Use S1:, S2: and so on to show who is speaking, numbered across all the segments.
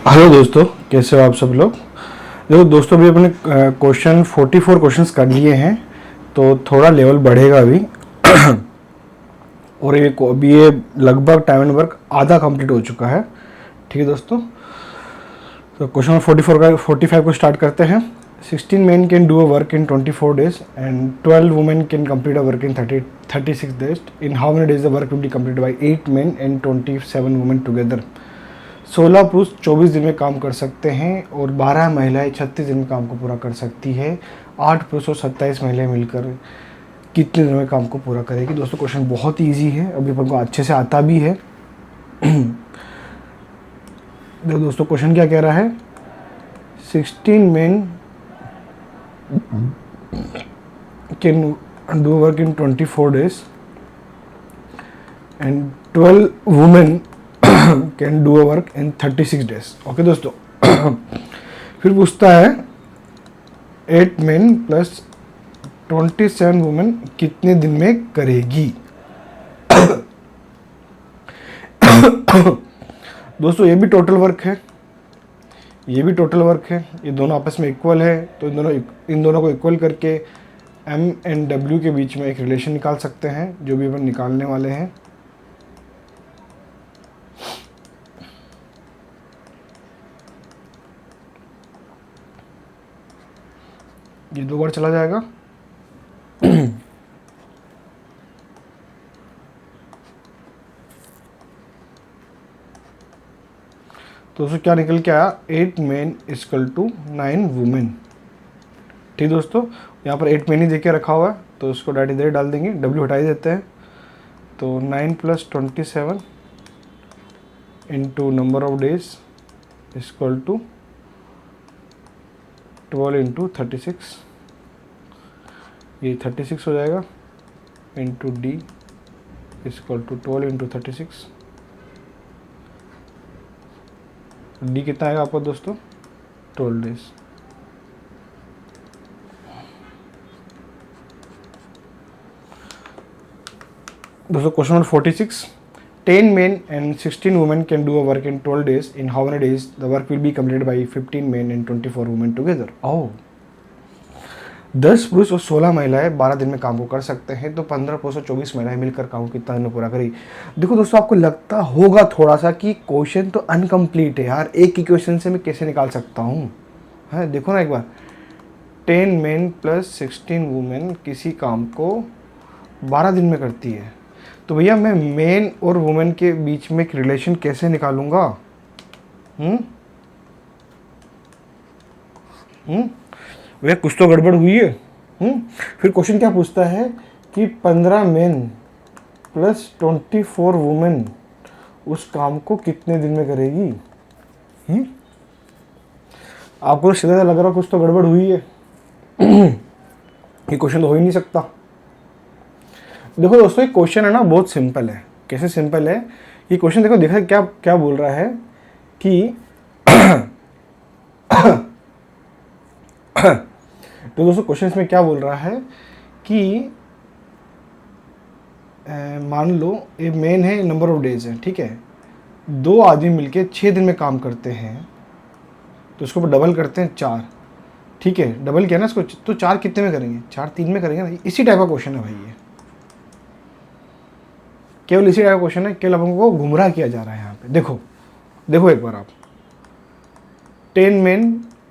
S1: Hello दोस्तों, कैसे हो आप सब लोग। देखो दोस्तों, अभी अपने क्वेश्चन 44 क्वेश्चंस कर लिए हैं, तो थोड़ा लेवल बढ़ेगा अभी। और अभी ये लगभग टाइम एंड वर्क आधा कंप्लीट हो चुका है। ठीक है दोस्तों, तो क्वेश्चन नंबर 44 का 45 को स्टार्ट करते हैं। 16 men can do a work in 24 days and 12 women can complete a work in 36 days. In how many days the work will be completed by 8 men and 27 women together? 16 पुरुष 24 दिन में काम कर सकते हैं और 12 महिलाएं 36 दिन में काम को पूरा कर सकती है। 8 पुरुष और 27 महिलाएं मिलकर कितने दिन में काम को पूरा करेगी। दोस्तों क्वेश्चन बहुत ईजी है, अभी अपन को अच्छे से आता भी है। देखो दोस्तों, क्वेश्चन क्या कह रहा है। 16 men can do work in 24 days and 12 women can do a work in 36 days. Okay दोस्तों, फिर पूछता है 8 men प्लस 27 वुमेन कितने दिन में करेगी। दोस्तों ये भी टोटल वर्क है, ये भी टोटल वर्क है, ये दोनों आपस में इक्वल है, तो इन दोनों को इक्वल करके M एंड W के बीच में एक रिलेशन निकाल सकते हैं, जो भी अपन निकालने वाले हैं। ये 2 बार चला जाएगा। तो उसको क्या निकल के आया, 8 men इक्वल टू 9 वुमेन। ठीक दोस्तों, यहाँ पर 8 men ही देके रखा हुआ है, तो उसको डायरेक्ट इधर डाल देंगे, W हटा ही देते हैं। तो 9 plus 27 into number of days equal to 12 into 36, ये 36 हो जाएगा, into D equal to 12 into 36। D कितना आएगा आपको दोस्तों, 12 डेज। दोस्तों question number 46, 10 men and 16 women can do a work in 12 days. In how many days the work will be completed by 15 men and 24 women together? Oh, 10 पुरुष और 16 महिलाएं 12 दिन में काम को कर सकते हैं, तो 15 पुरुष और 24 महिलाएं मिलकर काम को कितना दिन में पूरा करेगी। देखो दोस्तों, आपको लगता होगा थोड़ा सा कि क्वेश्चन तो अनकम्प्लीट है यार, एक ही क्वेश्चन से मैं कैसे निकाल सकता हूँ। है देखो ना एक बार, 10 men प्लस 16 वुमेन किसी काम को 12 दिन में करती है, तो भैया मैं मेन और वुमेन के बीच में एक रिलेशन कैसे निकालूंगा। भैया कुछ तो गड़बड़ हुई है। फिर क्वेश्चन क्या पूछता है कि 15 मेन प्लस 24 वुमेन उस काम को कितने दिन में करेगी। आपको तो सीधा लग रहा कुछ तो गड़बड़ हुई है। ये क्वेश्चन तो हो ही नहीं सकता। देखो दोस्तों, ये क्वेश्चन है ना बहुत सिंपल है। कैसे सिंपल है ये क्वेश्चन, देखो देखा क्या क्या बोल रहा है कि तो दोस्तों क्वेश्चन में क्या बोल रहा है कि मान लो ये मेन है, नंबर ऑफ डेज है, ठीक है, 2 आदमी मिलके 6 दिन में काम करते हैं, तो इसको डबल करते हैं 4। ठीक है, डबल किया ना इसको, तो 4 कितने में करेंगे, 4 3 में करेंगे ना। इसी टाइप का क्वेश्चन है भाई, ये केवल इसी टाइप का क्वेश्चन है, केवल अपन को गुमराह किया जा रहा है यहाँ पे। देखो देखो एक बार आप, 10 men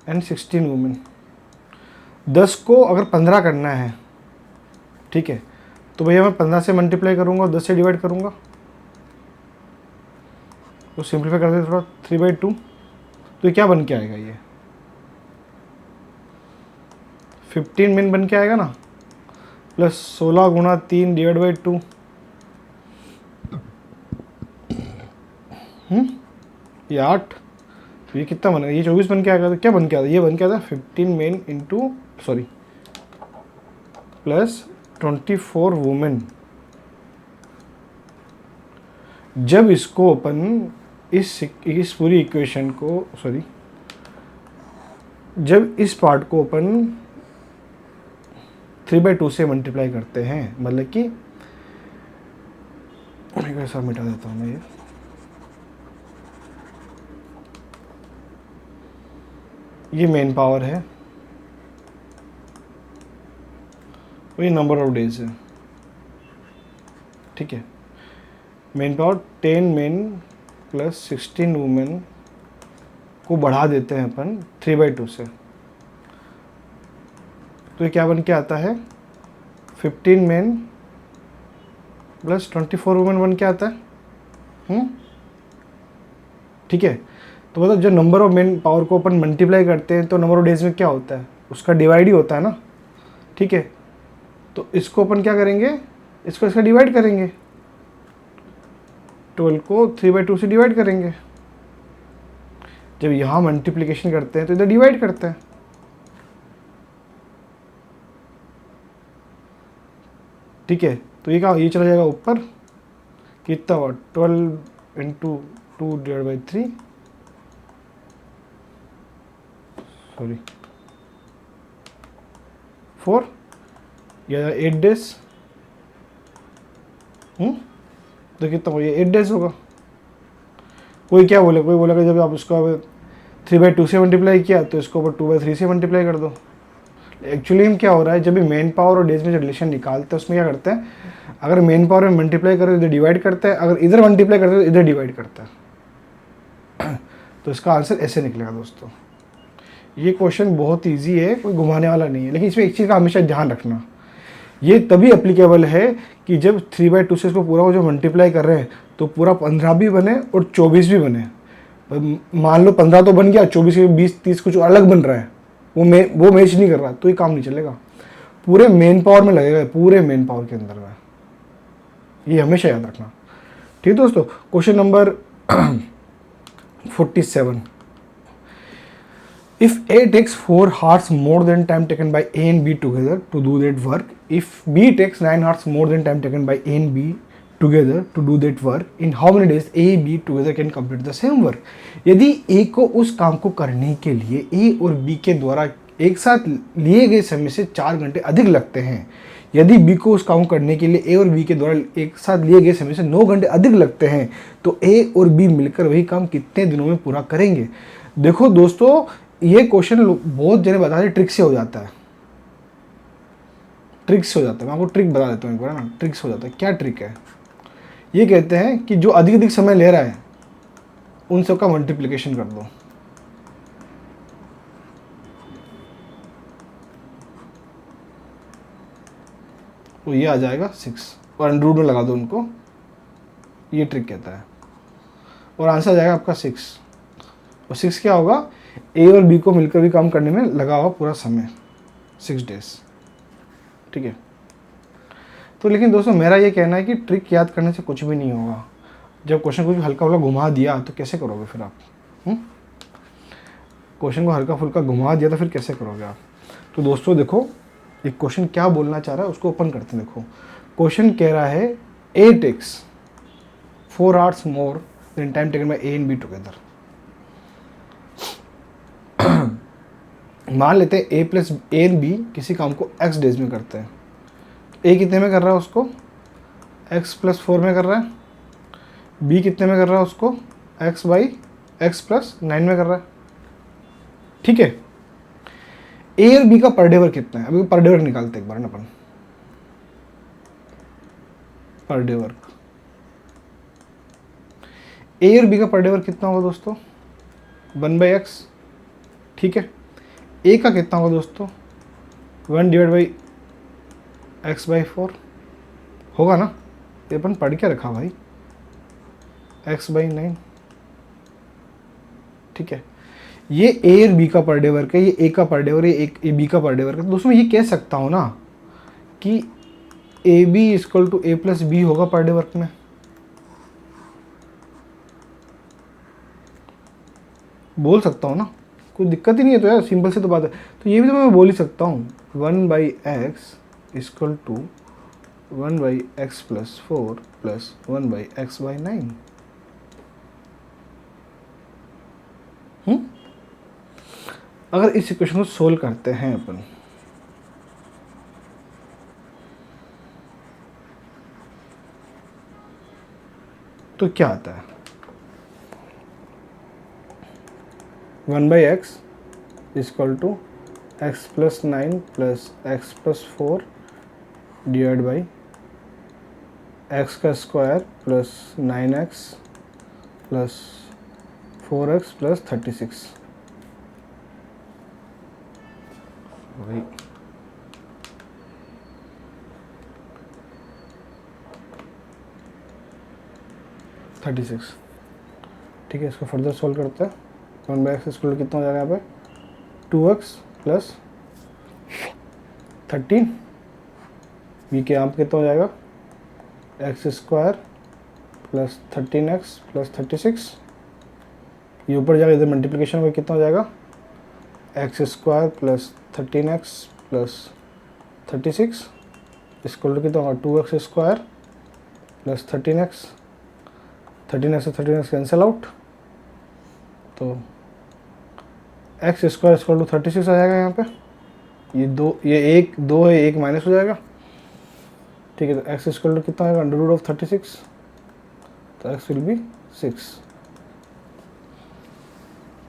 S1: एंड 16 वुमेन, 10 को अगर 15 करना है, ठीक है, तो भैया मैं 15 से मल्टीप्लाई करूँगा और 10 से डिवाइड करूँगा, तो सिंप्लीफाई कर देते थोड़ा, 3/2। तो क्या बन के आएगा, ये 15 men बन के आएगा ना, प्लस 16 गुणा 3 डिवाइड बाई 2, ये 8, तो ये कितना बनेगा, ये 24 बन के आएगा। तो क्या बन के आता है, ये बन के आता है 15 men इंटू प्लस 24 वुमेन। जब इसको अपन इस पूरी इक्वेशन को जब इस पार्ट को अपन 3/2 से मल्टीप्लाई करते हैं, मतलब कि ऐसा मिटा देता हूँ मैं ये, ये मेन पावर है, वही नंबर ऑफ डेज है, ठीक है। Main power 10 main plus 16 women को बढ़ा देते हैं अपन 3/2 से, तो ये क्या बन के आता है 15 मेन प्लस 24 वुमेन बन के आता है। ठीक है। तो मतलब जो नंबर ऑफ मेन पावर को अपन मल्टीप्लाई करते हैं तो नंबर ऑफ डेज में क्या होता है, उसका डिवाइड ही होता है ना, ठीक है। तो इसको अपन क्या करेंगे, इसको इसका डिवाइड करेंगे, 12 को 3/2 से डिवाइड करेंगे। जब यहाँ मल्टीप्लिकेशन करते हैं तो इधर डिवाइड करते हैं, ठीक है। तो ये चला जाएगा ऊपर, कितना हुआ 12 इंटू 2/3, सॉरी 4, या 8 डेज। तो कितना होगा, ये 8 डेज होगा। कोई क्या बोले, कोई बोलेगा जब आप उसको 3/2 से मल्टीप्लाई किया तो इसको ऊपर 2/3 से मल्टीप्लाई कर दो। एक्चुअली में क्या हो रहा है, जब भी मेन पावर और डेज में जो रिलेशन निकालते हैं उसमें क्या करते हैं, अगर मेन पावर में मल्टीप्लाई करें इधर डिवाइड करता है, अगर इधर मल्टीप्लाई करते हैं तो इधर डिवाइड करता है। तो इसका आंसर ऐसे निकलेगा दोस्तों। ये क्वेश्चन बहुत ईजी है, कोई घुमाने वाला नहीं है, लेकिन इसमें एक चीज़ का हमेशा ध्यान रखना, ये तभी एप्लीकेबल है कि जब 3/2 से इसको पूरा जो मल्टीप्लाई कर रहे हैं तो पूरा 15 भी बने और 24 भी बने। मान लो 15 तो बन गया, 24 के 20 30 कुछ अलग बन रहा है, वो मैच नहीं कर रहा, तो ये काम नहीं चलेगा। पूरे मेन पावर में लगेगा, पूरे मेन पावर के अंदर में, ये हमेशा याद रखना, ठीक है दोस्तों। Question number 47, if A takes 4 hours more than time taken by A and B together to do that work, if B takes 9 hours more than time taken by A and B together to do that work, in how many days A, B together can complete the same work? यदि A को उस काम को करने के लिए A और B के द्वारा एक साथ लिए गए समय से 4 घंटे अधिक लगते हैं, यदि B को उस काम करने के लिए A और B के द्वारा एक साथ लिए गए समय से 9 घंटे अधिक लगते हैं, तो A और B मिलकर वही काम कितने दिनों में पूरा करेंगे। देखो दोस्तों, ये क्वेश्चन बहुत जने बता रहे ट्रिक से हो जाता है, ट्रिक से हो जाता है। मैं आपको ट्रिक बता देता हूँ एक बार ना, ट्रिक से हो जाता है। क्या ट्रिक है, ये कहते हैं कि जो अधिक अधिक समय ले रहा है उन सब का मल्टीप्लिकेशन कर दो, तो ये आ जाएगा 6 और अंडर में लगा दो उनको, ये ट्रिक कहता है, और आंसर आ जाएगा आपका 6। और 6 क्या होगा, ए और बी को मिलकर भी काम करने में लगा हुआ पूरा समय 6 डेज, ठीक है। तो लेकिन दोस्तों मेरा ये कहना है कि ट्रिक याद करने से कुछ भी नहीं होगा। जब क्वेश्चन को भी हल्का फुल्का घुमा दिया तो कैसे करोगे फिर आप, क्वेश्चन को हल्का फुल्का घुमा दिया तो फिर कैसे करोगे आप। तो दोस्तों देखो, एक क्वेश्चन क्या बोलना चाह रहा है उसको ओपन करते हैं। देखो क्वेश्चन कह रहा है A takes 4 hours more than time taken by A and B together। मान लेते हैं A plus A and B किसी काम को x डेज में करते हैं। A कितने में कर रहा है उसको, x प्लस 4 में कर रहा है, B कितने में कर रहा है उसको, x बाई x प्लस 9 में कर रहा है, ठीक है। A और B का पर डे वर्क कितना है, अभी पर डे वर्क निकालते हैं एक बार ना अपन, पर डे वर्क A और B का पर डे वर्क कितना होगा दोस्तों, 1/x, ठीक है। A का कितना होगा दोस्तों, 1/x/4 होगा ना, ये अपन पढ़ के रखा भाई, x/9, ठीक है। ये A और B का पर डे वर्क है, ये A का पर डे वर्क है, ये B का पर डे वर्क है। तो दोस्तों मैं ये कह सकता हूँ ना कि AB equal to A plus B होगा पर डे वर्क में, बोल सकता हूँ ना, कोई दिक्कत ही नहीं है। तो यार सिंपल से तो बात है, तो ये भी तो मैं बोल ही सकता हूँ 1/x equal to 1/x+4 plus 1/x/9। अगर इस इक्वेशन को सोल्व करते हैं अपन, तो क्या आता है, 1/x equal to X plus 9 plus X plus 4 divide by X का square plus 9x plus 4x plus 36। वही 36। ठीक है, इसको फर्दर सॉल्व करते हैं। 1/x स्क्वायर कितना हो जाएगा यहाँ पे 2x प्लस 13, बी के यहाँ पे कितना हो जाएगा x square plus 13x plus 36। ये ऊपर जाएगा, इधर मल्टीप्लिकेशन में कितना हो जाएगा x square plus 13x plus 36 equal to कितना होगा 2x square plus 13x। 13x से 13x कैंसिल आउट, तो एक्स स्क्वायर इक्वल टू 36 आ जाएगा यहाँ पे। ये दो, ये एक दो है, एक माइनस हो जाएगा। ठीक है, तो एक्स इक्वल टू कितना आएगा अंडर रूट ऑफ 36, तो एक्स विल बी 6।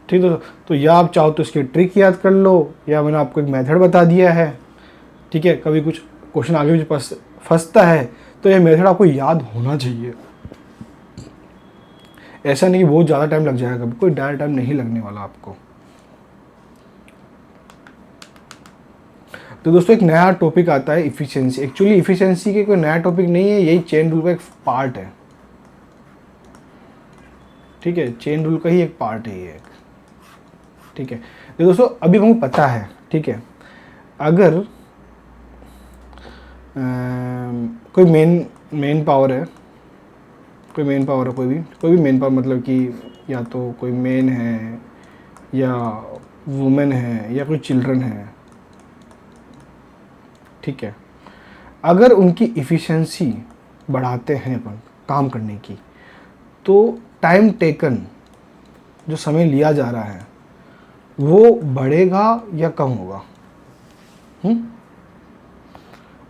S1: ठीक है, तो या आप चाहो तो इसकी ट्रिक याद कर लो, या मैंने आपको एक मेथड बता दिया है। ठीक है, कभी कुछ क्वेश्चन आगे भी फंसता है तो ये मेथड आपको याद होना चाहिए। ऐसा नहीं कि बहुत ज़्यादा टाइम लग जाएगा, कोई ज़्यादा टाइम नहीं लगने वाला आपको। तो दोस्तों एक नया टॉपिक आता है इफ़िशिएंसी। एक्चुअली इफ़िशिएंसी के कोई नया टॉपिक नहीं है, यही चेन रूल का एक पार्ट है। ठीक है, चेन रूल का ही एक पार्ट है ये। ठीक है, तो दोस्तों अभी हमको पता है, ठीक है, अगर कोई मेन पावर है, कोई मेन पावर है, कोई भी मेन पावर, मतलब कि या तो कोई मेन है या वुमेन है या कोई चिल्ड्रन है। ठीक है, अगर उनकी इफ़िशिएंसी बढ़ाते हैं अपन काम करने की, तो टाइम टेकन, जो समय लिया जा रहा है, वो बढ़ेगा या कम होगा?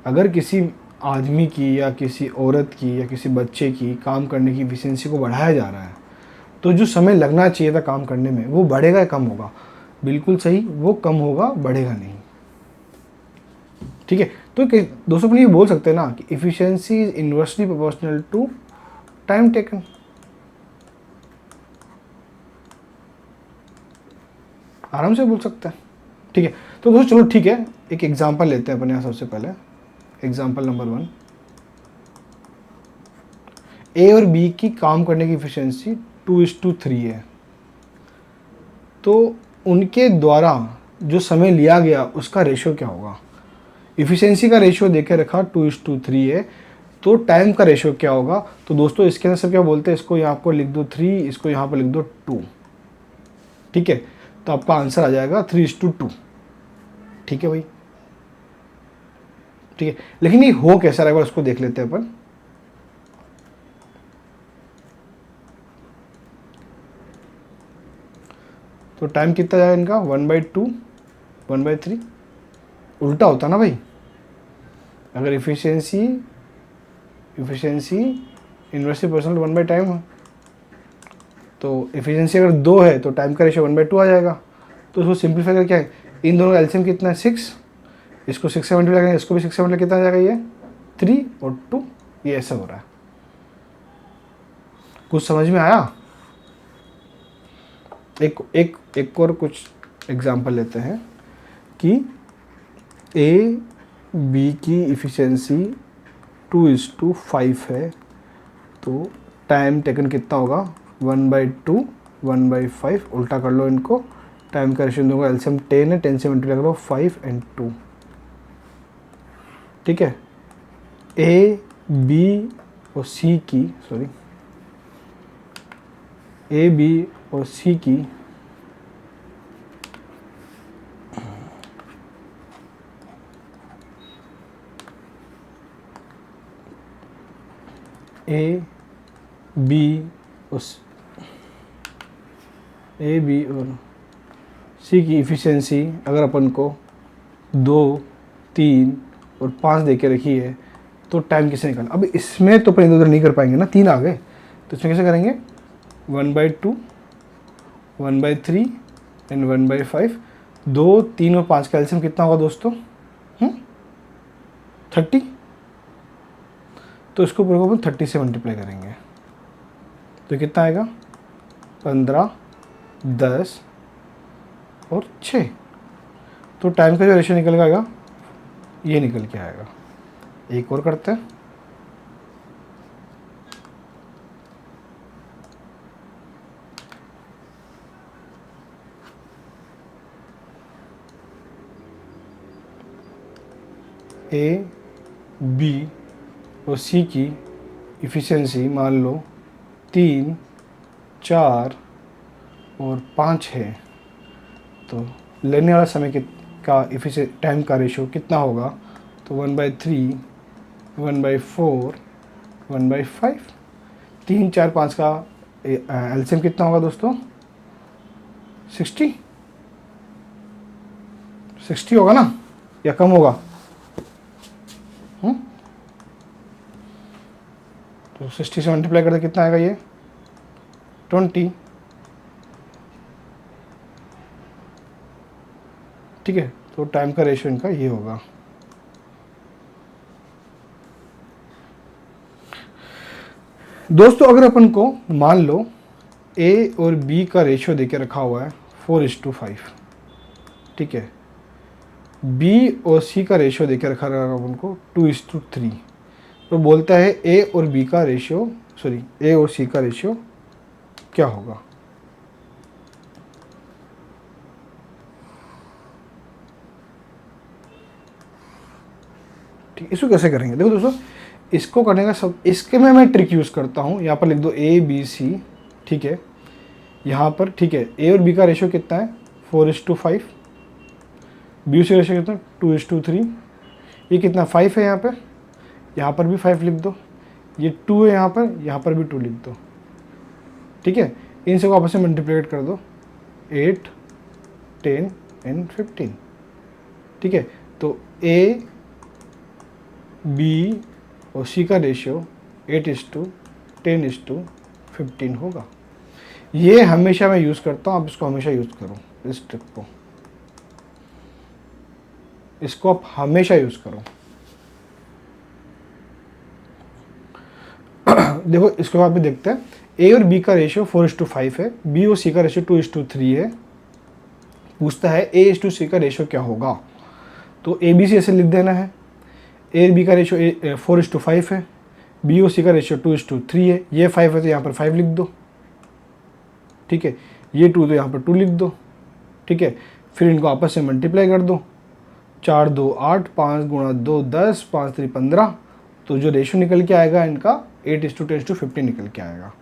S1: अगर किसी आदमी की या किसी औरत की या किसी बच्चे की काम करने की इफ़िशिएंसी को बढ़ाया जा रहा है, तो जो समय लगना चाहिए था काम करने में, वो बढ़ेगा या कम होगा? बिल्कुल सही, वो कम होगा, बढ़ेगा नहीं। ठीक है, तो दोस्तों अपन ये बोल सकते हैं ना कि efficiency is inversely proportional to time taken. आराम से बोल सकते हैं। ठीक है, तो दोस्तों चलो ठीक है, एक एग्जांपल लेते हैं अपन यहाँ। सबसे पहले एग्जांपल नंबर 1, ए और बी की काम करने की इफिशिएंसी 2:3 है। तो उनके द्वारा जो समय लिया गया उसका रेशियो क्या होगा? इफिशिएंसी का रेशियो देके रखा 2:3 है, तो टाइम का रेशियो क्या होगा? तो दोस्तों इसके अंदर सब क्या बोलते हैं, इसको यहाँ पर लिख दो 3, इसको यहाँ पर लिख दो 2। ठीक है, तो आपका आंसर आ जाएगा 3:2। ठीक है भाई, ठीक है, लेकिन ये हो कैसा रहेगा उसको देख लेते हैं अपन। तो टाइम कितना जाएगा इनका 1/2, 1/3। उल्टा होता ना भाई, अगर इफिशिएंसी इन्वर्सली प्रोपोर्शनल 1 टाइम है, तो इफिशिएंसी अगर 2 है तो टाइम का रेशियो 1/2 आ जाएगा। तो उसको सिंप्लीफाई करके क्या है, इन दोनों का एलसीएम कितना है 6, इसको 6 से मल्टीप्लाई करेंगे, इसको भी 6 से मल्टीप्लाई कितना आ जाएगा, ये 3 और 2, ये ऐसा हो रहा है। कुछ समझ में आया? एक और कुछ एग्जांपल लेते हैं कि ए बी की इफिशिएंसी 2:5 है, तो टाइम टेकन कितना होगा 1/2, 1/5। उल्टा कर लो इनको, टाइम का रेशियो दोगे, एलसीएम 10 है, 10 से मल्टीप्लाई करो 5 और 2। ठीक है, ए बी और सी की ए बी और सी की ए बी और सी की इफ़िशिएंसी अगर अपन को 2, 3 और 5 दे के रखी है, तो टाइम किसे निकालना? अब इसमें तो अपन इधर उधर नहीं कर पाएंगे ना, 3 आ गए, तो इसमें कैसे करेंगे 1/2, 1/3 एंड 1/5। 2, 3 और 5 का एलसीएम कितना होगा दोस्तों? 30। तो इसको पूरे को अपन 30 से मल्टीप्लाई करेंगे तो कितना आएगा? 15, 10 और 6। तो टाइम का जो रेशियो निकल के आएगा ये निकल के आएगा। एक और करते हैं। ए, बी और सी की इफ़िशियंसी मान लो 3, 4 और 5 है, तो लेने वाला समय का टाइम का रेशियो कितना होगा? तो 1/3, 1/4, 1/5। 3, 4, 5 का एलसीएम कितना होगा दोस्तों? 60। 60 होगा ना, या कम होगा? तो 60 से मल्टीप्लाई करते कितना आएगा? ये 20। ठीक है, तो टाइम का रेशियो इनका ये होगा। दोस्तों अगर अपन को मान लो ए और बी का रेशियो देके रखा हुआ है 4:5, ठीक है, बी और सी का रेशियो देके रखा है अपन को 2:3, तो बोलता है ए और बी का रेशियो, सॉरी ए और सी का रेशियो क्या होगा? ठीक, इसको कैसे करेंगे? देखो दोस्तों, इसको करने का सब, इसके में मैं ट्रिक यूज़ करता हूँ। यहाँ पर लिख दो ए बी सी, ठीक है, यहाँ पर ठीक है, ए और बी का रेशियो कितना है? 4:5। बी सी रेशियो कितना? 2:3। ये कितना? 5 है यहाँ पर भी 5 लिख दो। ये 2 है यहाँ पर भी 2 लिख दो। ठीक है, इन सबको आपस में मल्टीप्लिकेट कर दो, 8, 10 एंड 15। ठीक है, तो ए बी और सी का रेशियो 8:10:15 होगा। ये हमेशा मैं यूज़ करता हूँ, आप इसको हमेशा यूज़ करो, इस ट्रिक को, इसको आप हमेशा यूज़ करो। देखो इसके बाद भी देखते हैं, ए और बी का रेशियो 4:5 है, बी और सी का रेशियो 2:3 है। पूछता है ए इस टू सी का रेशियो क्या होगा, तो ए बी सी ऐसे लिख देना है। ए बी का रेशियो 4:5 है, बी और सी का रेशियो 2:3 है, ये 5 है तो यहाँ पर 5 लिख दो। ठीक है, ये 2 तो यहाँ पर 2 लिख दो। ठीक है, फिर इनको आपस में मल्टीप्लाई कर दो, 4 2 8, 5 गुणा 2 10, 5 3 15, तो जो रेशियो निकल के आएगा इनका 8:10:15 निकल के आएगा।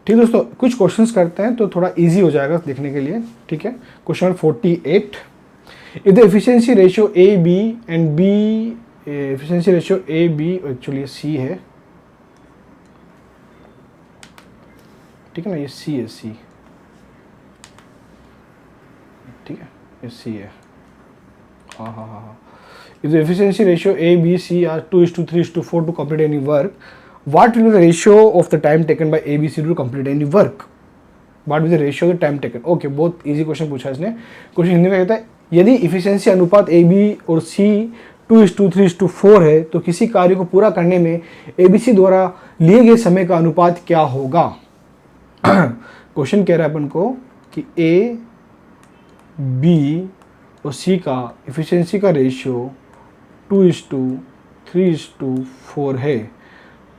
S1: ठीक है दोस्तों, कुछ क्वेश्चंस करते हैं तो थोड़ा इजी हो जाएगा देखने के लिए। ठीक है, question 48, if the efficiency ratio A B and B, efficiency ratio A B actually C है, ठीक है ना, ये सी है, सी, ठीक है, ये सी है, हाँ हाँ हाँ। If the efficiency ratio A, B, C are 2:3:4 to complete any work, what will be the ratio of the time taken by A, B, C to complete any work? What will be the ratio of the time taken? Okay, बहुत easy question पूछा इसने। Question Hindi में कहता है, यदि efficiency अनुपात A, B और C 2:3:4 है तो किसी कार्य को पूरा करने में A, B, C द्वारा लिए गए समय का अनुपात क्या होगा? क्वेश्चन कह रहा है अपन को कि A, B और C का इफिशियंसी का रेशियो 2:3:4 है,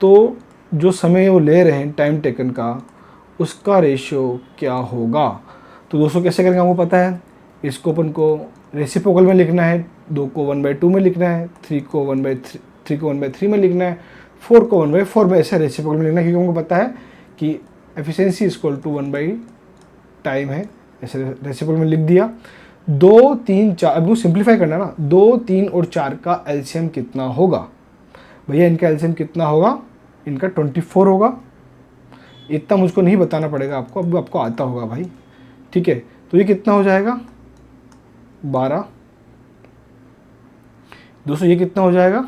S1: तो जो समय वो ले रहे हैं टाइम टेकन का, उसका रेशियो क्या होगा? तो दोस्तों कैसे करेंगे हमको पता है, इसको अपन को रेसिप्रोकल में लिखना है, 2 को 1/2 में लिखना है, 3 को 1/3 में लिखना है, 4 को 1/4 में, ऐसे रेसिप्रोकल में लिखना है, क्योंकि हमको पता है कि एफिशिएंसी इक्वल टू 1/टाइम है, ऐसे रेसिप्रोकल में लिख दिया। 2 3 4, अब वो सिंप्लीफाई करना ना, 2 3 और 4 का एलसीएम कितना होगा? भैया इनका एलसीएम कितना होगा? इनका 24 होगा। इतना मुझको नहीं बताना पड़ेगा आपको, अब आपको आता होगा भाई। ठीक है, तो ये कितना हो जाएगा? 12। दोस्तों ये कितना हो जाएगा?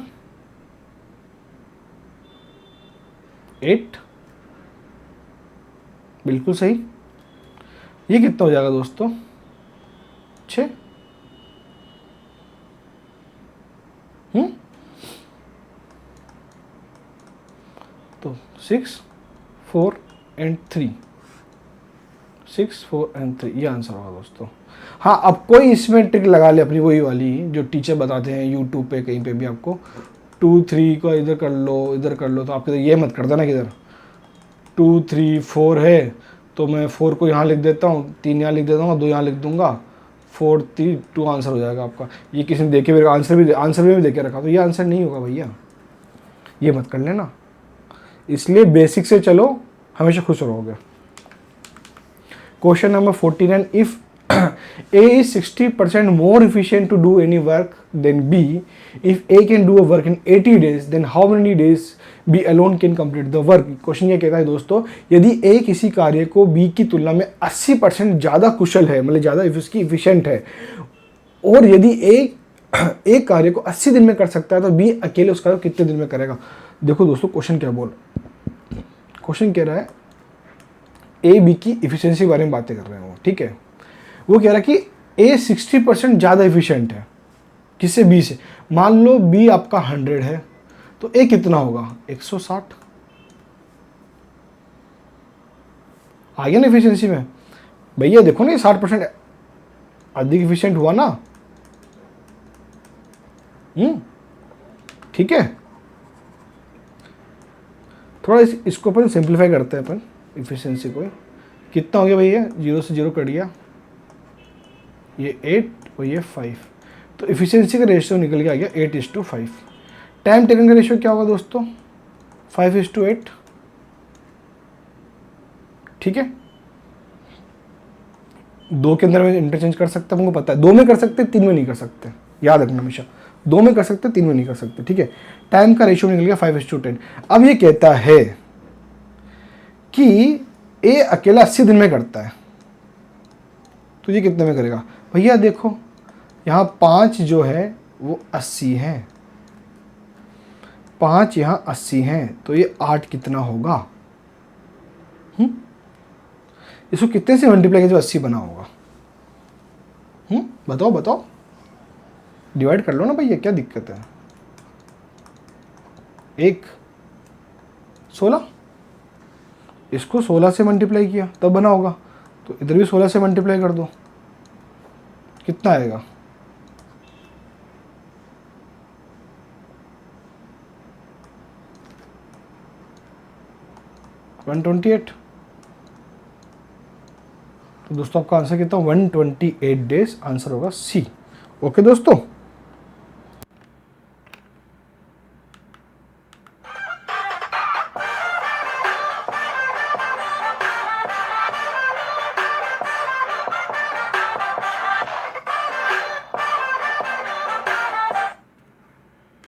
S1: 8। बिल्कुल सही। ये कितना हो जाएगा दोस्तों, 6। तो 6, 4 एंड 3, 6, 4 एंड 3 ये आंसर होगा दोस्तों। हाँ, अब कोई इसमें ट्रिक लगा ले अपनी वही वाली जो टीचर बताते हैं यूट्यूब पे कहीं पे भी आपको, 2, 3 को इधर कर लो इधर कर लो, तो आप ये मत कर देना कि इधर 2, 3, 4 है तो मैं 4 को यहाँ लिख देता हूँ, 3 यहाँ लिख देता हूँ, 2 यहाँ लिख दूंगा, 4, 3, 2 आंसर हो जाएगा आपका। ये किसी ने देखे मेरे आंसर भी देके रखा, तो ये आंसर नहीं होगा भैया, ये मत कर लेना। इसलिए बेसिक से चलो, हमेशा खुश रहोगे। Question number 49, if A is 60% more efficient to do any work than B, if A can do a work in 80 days, then how many days B alone can complete the work? Question ये कहता है दोस्तों, यदि A किसी कार्य को B की तुलना में 80% ज़्यादा कुशल है, मतलब ज़्यादा इसकी इफिशिएंट है, और यदि एक कार्य को 80 दिन में कर सकता है, तो B अकेले उस कार्य को कितने दिन में करेगा? देखो दोस्तों, क्वेश्चन क्या बोल, क्वेश्चन कह रहा है A B की इफिशिएंसी के बारे में बातें कर रहे हैं वो, ठीक है। वो कह रहा है कि A 60% ज़्यादा एफिशिएंट है किससे, B से। मान लो B आपका 100 है, तो A कितना होगा, 160। आ गया ना एफिशिएंसी में भैया, देखो ना ये 60% अधिक एफिशिएंट हुआ ना। ठीक है, थोड़ा इसको अपन सिंप्लीफाई करते हैं अपन एफिशिएंसी को। कितना हो गया भैया, 0 से 0 कट गया, ये 8 और ये 5, तो इफिशिएंसी का रेशियो निकल के आ गया 8:5। टाइम टेकन का रेशियो क्या होगा दोस्तों, 5:8। ठीक है, 2 के अंदर में इंटरचेंज कर सकते हैं, हमको पता है 2 में कर सकते, 3 में नहीं कर सकते, याद रखना हमेशा, 2 में कर सकते, 3 में नहीं कर सकते। ठीक है, टाइम का रेशियो निकल गया 5:10। अब ये कहता है कि ए अकेला 80 दिन में करता है, तो ये कितने में करेगा भैया? देखो यहाँ 5 जो है वो 80 है, 5 यहाँ 80 हैं, तो ये 8 कितना होगा? इसको कितने से मल्टीप्लाई किया जो 80 बना होगा? बताओ बताओ, डिवाइड कर लो ना भैया, क्या दिक्कत है? 1 16, इसको 16 से मल्टीप्लाई किया तब बना होगा, तो इधर भी 16 से मल्टीप्लाई कर दो, कितना आएगा? $128। तो दोस्तों आपका आंसर कितना, 128 डेज आंसर होगा सी। ओके दोस्तों।